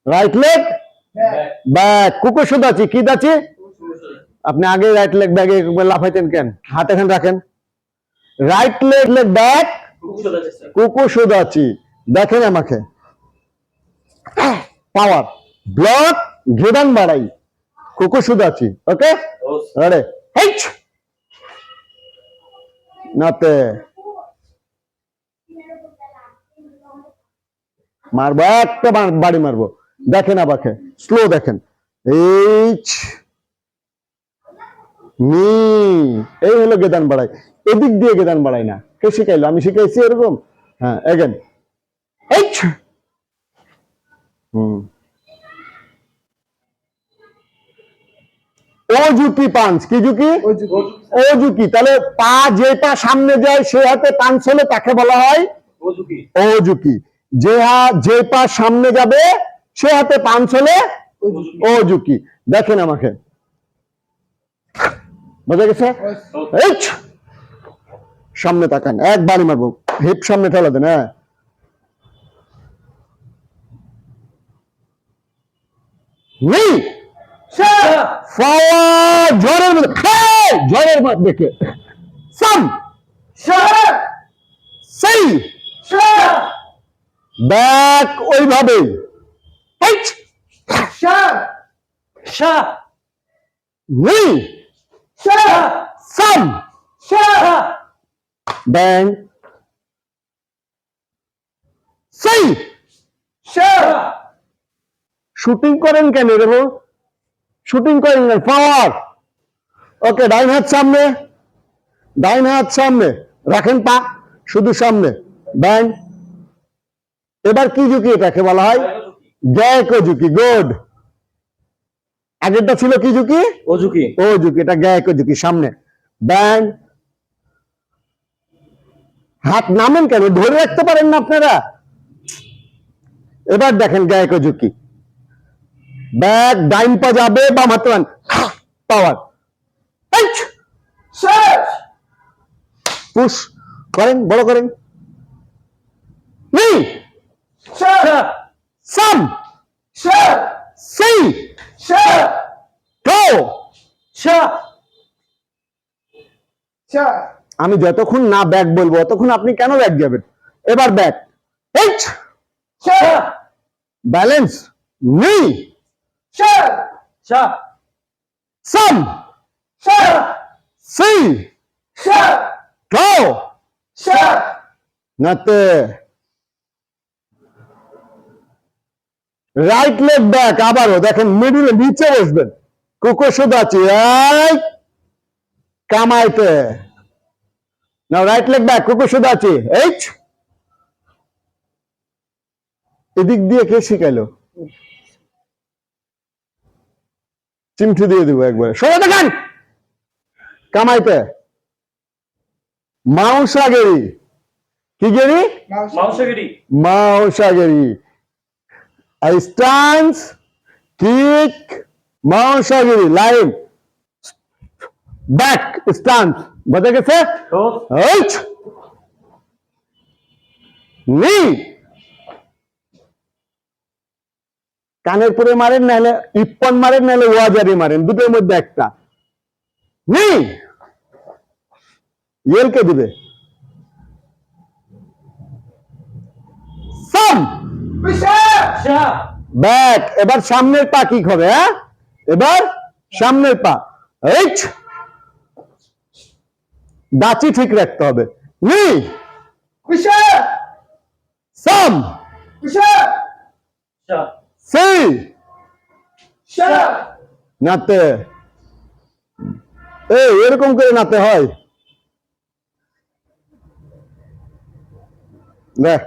Right leg back. কুকুর সুদাচি কি দাচি? আপনি আগে রাইট লেগ ব্যাগে লাফাইতেন কেন? হাত এখানে রাখেন। রাইট লেগ লেগ ব্যাক কুকুর সুদাচি। দেখেন আমাকে পাওয়ার ব্লক ঘেদান বাড়াই কুকুর সুদাচি। ওকে রেডি হেচ নাতে মারবো, একটা বাড়ি মারবো। দেখেন আমাকে স্লো দেখেন। এইচ নি এই হলো গেদান বাড়াই। এদিক দিয়ে গেদান বাড়াই না। কে শিখাইলো? আমি শিখাইছি এরকম। হ্যাঁ এগেন এইচ ও ঝুঁকি পাঞ্চ কি ঝুঁকি? ও ঝুঁকি। তাহলে পা যে পা সামনে যায় সে হাতে পাঞ্চ হলে তাকে বলা হয় ও ঝুঁকি। যে পা সামনে যাবে সে হাতে পাঞ্চ হলে ও ঝুঁকি। দেখেন আমাকে বোঝা গেছে? সামনে তাকান, একবারই মারবো। হিপ সামনে ঠেলা দেন। হ্যাঁ ঝড়ের মধ্যে ঝড়ের মধ্যে দেখে সাম সেই ব্যাক ওইভাবে সাম ব্যাং সেই শুটিং করেন কেন রে? শুটিং করেন না, পাওয়ার। ওকে ডাইন হাত সামনে, ডাইন হাত সামনে রাখেন, পা শুধু সামনে ব্যাং। এবার কি ঝুঁকি? এটাকে বলা হয় গ্যাকো ঝুঁকি। গুড। আগেরটা ছিল কি ঝুঁকি? ও ঝুঁকি। ও ঝুঁকি, এটা গ্যাকো ঝুঁকি। সামনে ব্যাং। হাত নামেন কেন? ধরে রাখতে পারেন না আপনারা? এবার দেখেন গ্যাকো ঝুঁকি। ব্যাক ডাইন পা যাবে, বাম হাতে পাওয়ার পুশ করেন, বড় করেন। সাম সেই আমি যতক্ষণ না ব্যাক বলবো ততক্ষণ আপনি কেন ব্যাক যাবেন? এবার ব্যাক ব্যালেন্স নি সাম সেই নাতে রাইট লেগ ব্যাক। আবারও দেখেন মিডিলে নিচে বসবেন। কুকুর সুদাচি কামাইতে। নাও রাইট লেগ ব্যাক কুকুর সুদাচি। এইচ এদিক দিয়ে কে শিখাইলো? চিমটি দিয়ে দিব একবারে। সবাই দেখেন কামাইতে মাউসাগেরি। কি গেরি? মাউসাগেরি। I stance, kick, মাউসাগেরি লাইন ব্যাক স্ট্যান্স। বোঝা গেছে? নি কানের পরে মারেন, নাহলে ইপ্পন মারেন, নাহলে ওয়াজারি মারেন, দুটোর মধ্যে একটা। নি ইয়েলকে দিবে সাম ব্যাক। এবার সামনের পা কি হবে? হ্যাঁ এবার সামনের পা এইচ দাঁচি ঠিক রাখতে হবে। নি সাম সেই নাতে। এরকম করে নাতে হয়। দেখ